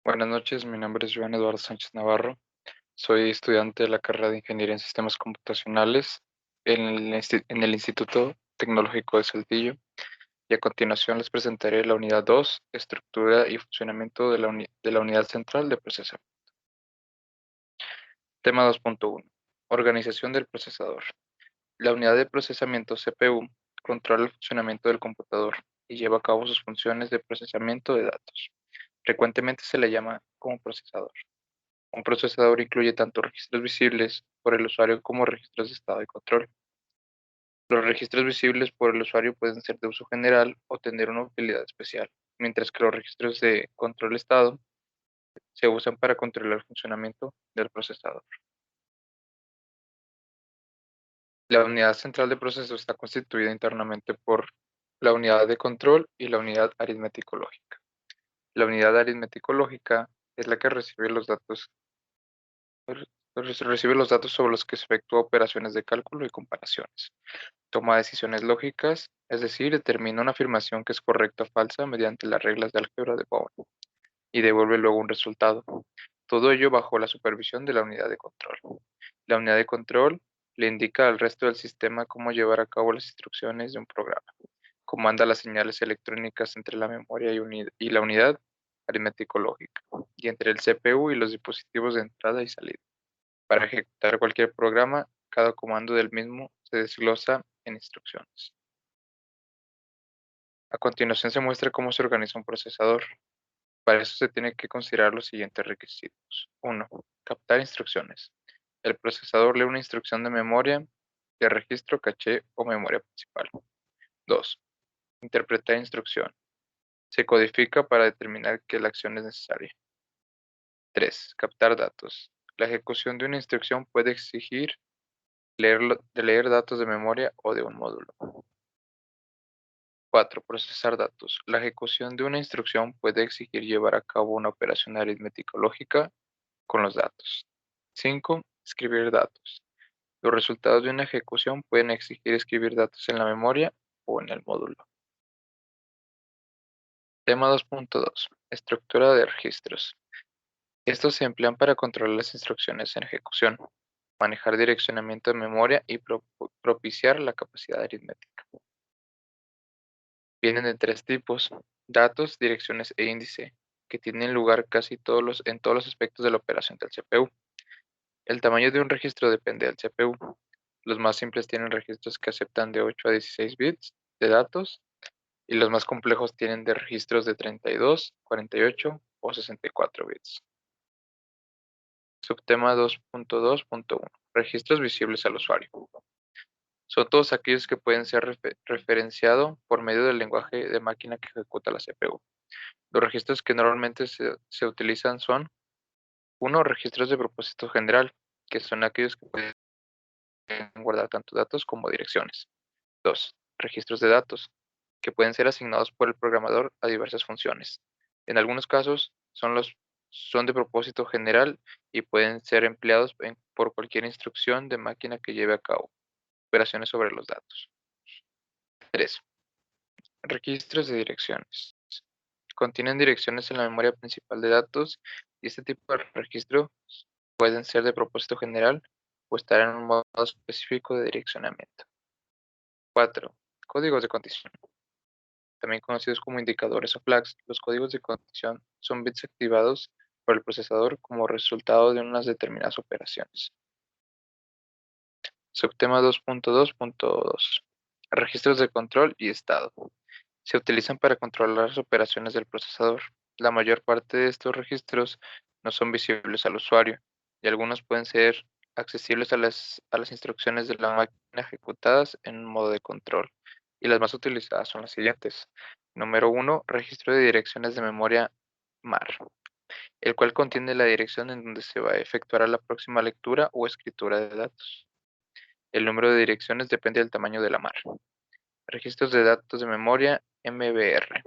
Buenas noches, mi nombre es Joan Eduardo Sánchez Navarro. Soy estudiante de la carrera de Ingeniería en Sistemas Computacionales en el Instituto Tecnológico de Saltillo, y a continuación les presentaré la unidad 2, estructura y funcionamiento de la unidad central de procesamiento. Tema 2.1, organización del procesador. La unidad de procesamiento CPU controla el funcionamiento del computador y lleva a cabo sus funciones de procesamiento de datos. Frecuentemente se le llama como procesador. Un procesador incluye tanto registros visibles por el usuario como registros de estado y control. Los registros visibles por el usuario pueden ser de uso general o tener una utilidad especial, mientras que los registros de control estado se usan para controlar el funcionamiento del procesador. La unidad central de proceso está constituida internamente por la unidad de control y la unidad aritmético-lógica. La unidad aritmético-lógica es la que recibe los datos sobre los que se efectúa operaciones de cálculo y comparaciones. Toma decisiones lógicas, es decir, determina una afirmación que es correcta o falsa mediante las reglas de álgebra de Boole y devuelve luego un resultado. Todo ello bajo la supervisión de la unidad de control. La unidad de control le indica al resto del sistema cómo llevar a cabo las instrucciones de un programa. Comanda las señales electrónicas entre la memoria y la unidad aritmético-lógica y entre el CPU y los dispositivos de entrada y salida. Para ejecutar cualquier programa, cada comando del mismo se desglosa en instrucciones. A continuación se muestra cómo se organiza un procesador. Para eso se tiene que considerar los siguientes requisitos. 1. Captar instrucciones. El procesador lee una instrucción de memoria, de registro, caché o memoria principal. 2. Interpretar instrucción. Se codifica para determinar que la acción es necesaria. 3. Captar datos. La ejecución de una instrucción puede exigir leer datos de memoria o de un módulo. 4. Procesar datos. La ejecución de una instrucción puede exigir llevar a cabo una operación aritmético-lógica con los datos. 5. Escribir datos. Los resultados de una ejecución pueden exigir escribir datos en la memoria o en el módulo. Tema 2.2. Estructura de registros. Estos se emplean para controlar las instrucciones en ejecución, manejar direccionamiento de memoria y propiciar la capacidad aritmética. Vienen de tres tipos: datos, direcciones e índice, que tienen lugar en todos los aspectos de la operación del CPU. El tamaño de un registro depende del CPU. Los más simples tienen registros que aceptan de 8 a 16 bits de datos, y los más complejos tienen de registros de 32, 48 o 64 bits. Subtema 2.2.1. Registros visibles al usuario. Son todos aquellos que pueden ser referenciados por medio del lenguaje de máquina que ejecuta la CPU. Los registros que normalmente se utilizan son: 1. Registros de propósito general, que son aquellos que pueden guardar tanto datos como direcciones. 2. Registros de datos, que pueden ser asignados por el programador a diversas funciones. En algunos casos son de propósito general y pueden ser empleados por cualquier instrucción de máquina que lleve a cabo operaciones sobre los datos. 3. Registros de direcciones. Contienen direcciones en la memoria principal de datos, y este tipo de registros pueden ser de propósito general o estar en un modo específico de direccionamiento. 4. Códigos de condición. También conocidos como indicadores o flags, los códigos de condición son bits activados por el procesador como resultado de unas determinadas operaciones. Subtema 2.2.2. Registros de control y estado. Se utilizan para controlar las operaciones del procesador. La mayor parte de estos registros no son visibles al usuario, y algunos pueden ser accesibles a las instrucciones de la máquina ejecutadas en un modo de control. Y las más utilizadas son las siguientes. Número 1. Registro de direcciones de memoria MAR, el cual contiene la dirección en donde se va a efectuar la próxima lectura o escritura de datos. El número de direcciones depende del tamaño de la MAR. Registros de datos de memoria MBR.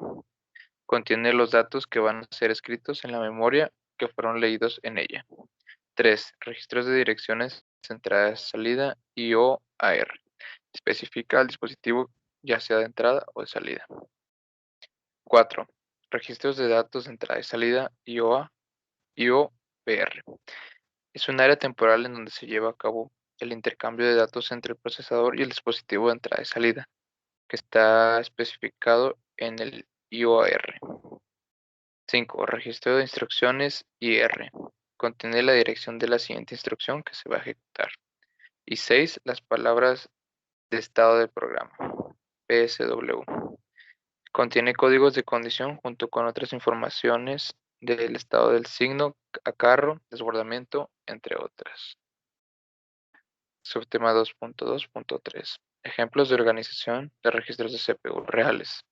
Contiene los datos que van a ser escritos en la memoria que fueron leídos en ella. 3. Registros de direcciones entrada-salida IOAR. Especifica el dispositivo ya sea de entrada o de salida. 4. Registros de datos de entrada y salida IOA. IOPR. Es un área temporal en donde se lleva a cabo el intercambio de datos entre el procesador y el dispositivo de entrada y salida, que está especificado en el IOR. 5. Registro de instrucciones IR. Contiene la dirección de la siguiente instrucción que se va a ejecutar. Y 6. Las palabras de estado del programa. PSW. Contiene códigos de condición junto con otras informaciones del estado del signo a carro, desbordamiento, entre otras. Subtema 2.2.3. Ejemplos de organización de registros de CPU reales.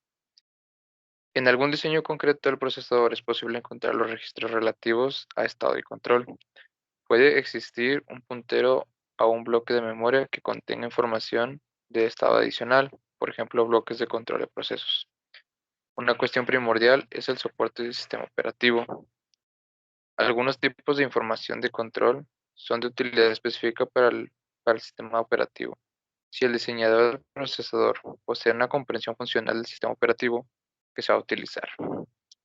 En algún diseño concreto del procesador es posible encontrar los registros relativos a estado y control. Puede existir un puntero a un bloque de memoria que contenga información de estado adicional, por ejemplo, bloques de control de procesos. Una cuestión primordial es el soporte del sistema operativo. Algunos tipos de información de control son de utilidad específica para el sistema operativo. Si el diseñador del procesador posee una comprensión funcional del sistema operativo que se va a utilizar.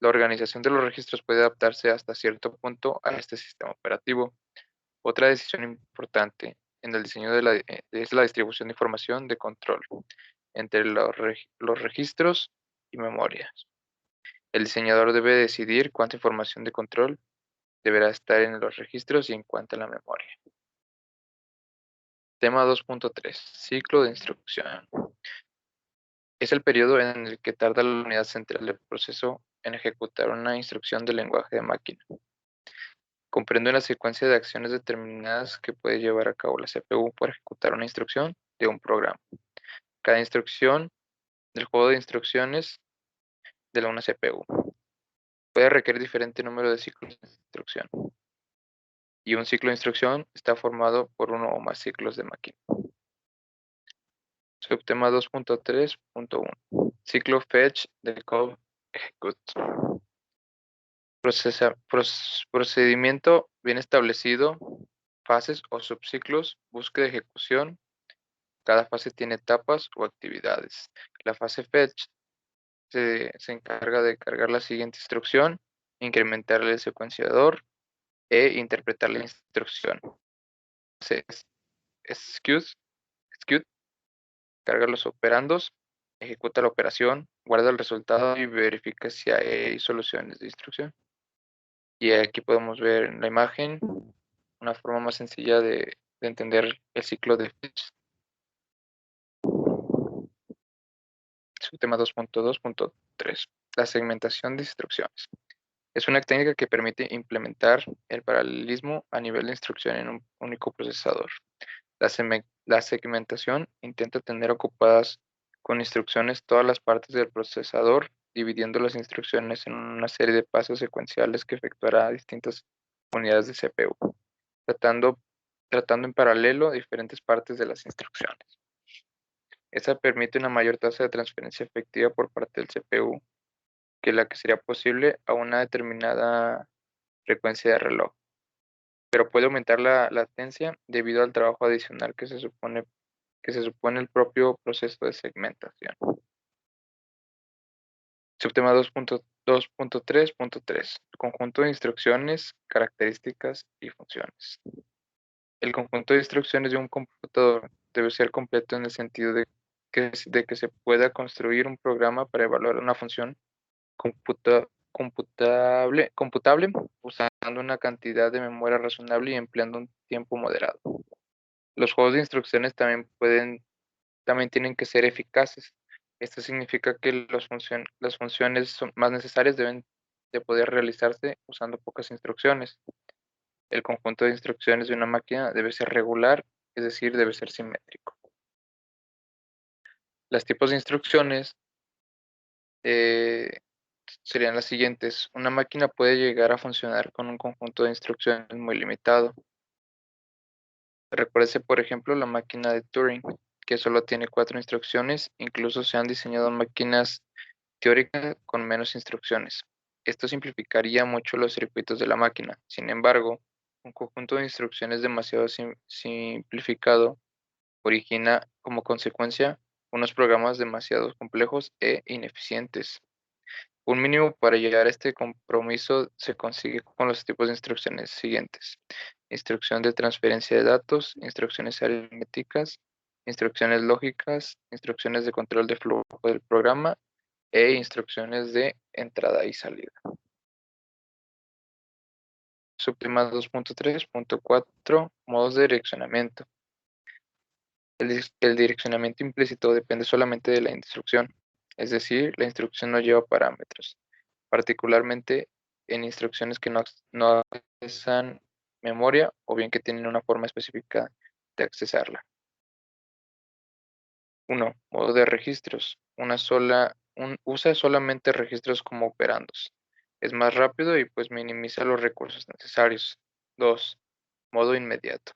La organización de los registros puede adaptarse hasta cierto punto a este sistema operativo. Otra decisión importante en el diseño es la distribución de información de control entre los registros y memorias. El diseñador debe decidir cuánta información de control deberá estar en los registros y en cuánta en la memoria. Tema 2.3. Ciclo de instrucción. Es el periodo en el que tarda la unidad central del proceso en ejecutar una instrucción del lenguaje de máquina. Comprende una secuencia de acciones determinadas que puede llevar a cabo la CPU para ejecutar una instrucción de un programa. Cada instrucción del juego de instrucciones de una CPU puede requerir diferente número de ciclos de instrucción. Y un ciclo de instrucción está formado por uno o más ciclos de máquina. Subtema 2.3.1. Ciclo fetch decode execute. Procedimiento bien establecido, fases o subciclos, búsqueda y ejecución. Cada fase tiene etapas o actividades. La fase fetch se encarga de cargar la siguiente instrucción, incrementar el secuenciador e interpretar la instrucción. Execute, carga los operandos, ejecuta la operación, guarda el resultado y verifica si hay soluciones de instrucción. Y aquí podemos ver en la imagen una forma más sencilla de entender el ciclo de fetch. Subtema 2.2.3. La segmentación de instrucciones. Es una técnica que permite implementar el paralelismo a nivel de instrucción en un único procesador. La segmentación intenta tener ocupadas con instrucciones todas las partes del procesador, dividiendo las instrucciones en una serie de pasos secuenciales que efectuará distintas unidades de CPU, tratando en paralelo diferentes partes de las instrucciones. Esta permite una mayor tasa de transferencia efectiva por parte del CPU que la que sería posible a una determinada frecuencia de reloj, pero puede aumentar la latencia debido al trabajo adicional que se supone el propio proceso de segmentación. Subtema 2.2.3.3. Conjunto de instrucciones, características y funciones. El conjunto de instrucciones de un computador debe ser completo en el sentido de que se pueda construir un programa para evaluar una función computable usando una cantidad de memoria razonable y empleando un tiempo moderado. Los juegos de instrucciones también tienen que ser eficaces. Esto significa que las funciones más necesarias deben de poder realizarse usando pocas instrucciones. El conjunto de instrucciones de una máquina debe ser regular, es decir, debe ser simétrico. Los tipos de instrucciones serían las siguientes. Una máquina puede llegar a funcionar con un conjunto de instrucciones muy limitado. Recuérdese, por ejemplo, la máquina de Turing, que solo tiene 4 instrucciones. Incluso se han diseñado máquinas teóricas con menos instrucciones. Esto simplificaría mucho los circuitos de la máquina. Sin embargo, un conjunto de instrucciones demasiado simplificado origina como consecuencia unos programas demasiado complejos e ineficientes. Un mínimo para llegar a este compromiso se consigue con los tipos de instrucciones siguientes: instrucción de transferencia de datos, instrucciones aritméticas, instrucciones lógicas, instrucciones de control de flujo del programa e instrucciones de entrada y salida. Subtema 2.3.4, modos de direccionamiento. El direccionamiento implícito depende solamente de la instrucción, es decir, la instrucción no lleva parámetros, particularmente en instrucciones que no accesan memoria o bien que tienen una forma específica de accesarla. 1. Modo de registros. Usa solamente registros como operandos. Es más rápido y pues minimiza los recursos necesarios. 2. Modo inmediato.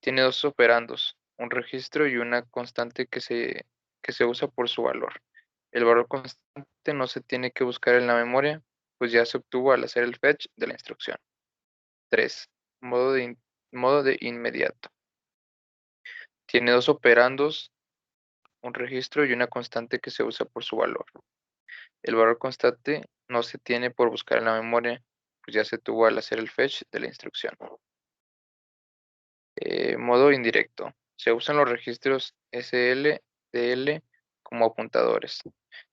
Tiene dos operandos, un registro y una constante que se usa por su valor. El valor constante no se tiene que buscar en la memoria, pues ya se obtuvo al hacer el fetch de la instrucción. 3. Modo de inmediato. Tiene dos operandos, un registro y una constante que se usa por su valor. El valor constante no se tiene por buscar en la memoria, pues ya se tuvo al hacer el fetch de la instrucción. Modo indirecto. Se usan los registros SL, DL como apuntadores.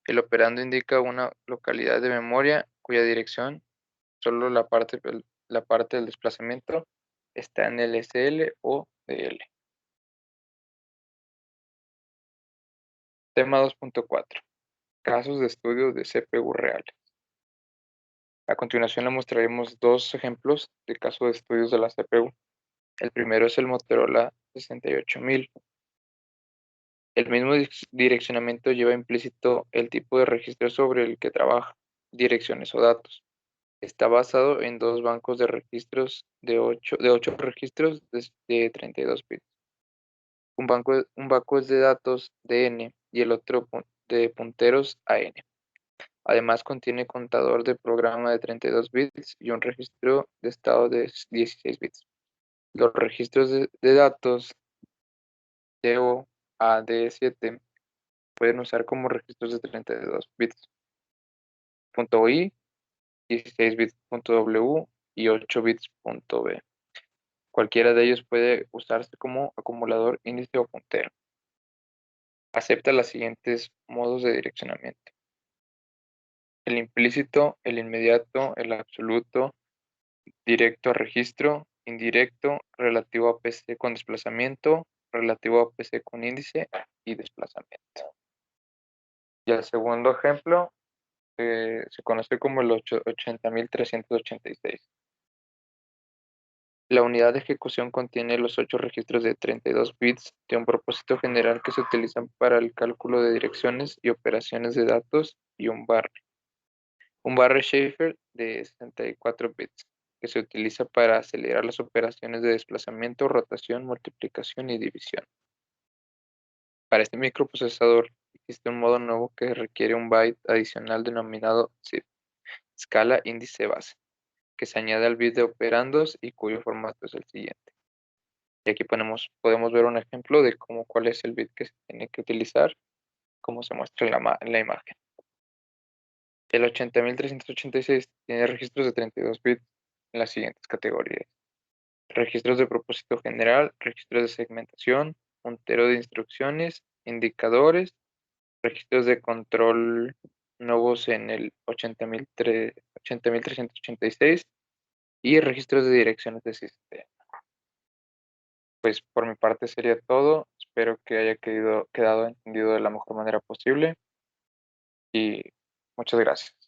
El operando indica una localidad de memoria cuya dirección, solo la parte del desplazamiento, está en el SL o DL. Tema 2.4. Casos de estudio de CPU reales. A continuación le mostraremos dos ejemplos de casos de estudios de la CPU. El primero es el Motorola 68000. El mismo direccionamiento lleva implícito el tipo de registro sobre el que trabaja, direcciones o datos. Está basado en dos bancos de registros de 8 registros de 32 bits. Un banco es de datos de n y el otro de punteros a n. Además contiene contador de programa de 32 bits y un registro de estado de 16 bits. Los registros de datos DO a D7 pueden usar como registros de 32 bits. .i, 16 bits .w y 8 bits .b. Cualquiera de ellos puede usarse como acumulador, índice o puntero. Acepta los siguientes modos de direccionamiento: el implícito, el inmediato, el absoluto, directo a registro, indirecto, relativo a PC con desplazamiento, relativo a PC con índice y desplazamiento. Y el segundo ejemplo se conoce como el 80386. La unidad de ejecución contiene los 8 registros de 32 bits de un propósito general que se utilizan para el cálculo de direcciones y operaciones de datos y un barre. Un barre Schaeffer de 64 bits que se utiliza para acelerar las operaciones de desplazamiento, rotación, multiplicación y división. Para este microprocesador existe un modo nuevo que requiere un byte adicional denominado SID, escala índice base, que se añade al bit de operandos y cuyo formato es el siguiente. Y aquí podemos ver un ejemplo de cuál es el bit que se tiene que utilizar, como se muestra en la imagen. El 80386 tiene registros de 32 bits en las siguientes categorías: registros de propósito general, registros de segmentación, puntero de instrucciones, indicadores, registros de control nuevos en el 80386 y registros de direcciones de sistema. Pues por mi parte sería todo. Espero que haya quedado entendido de la mejor manera posible y muchas gracias.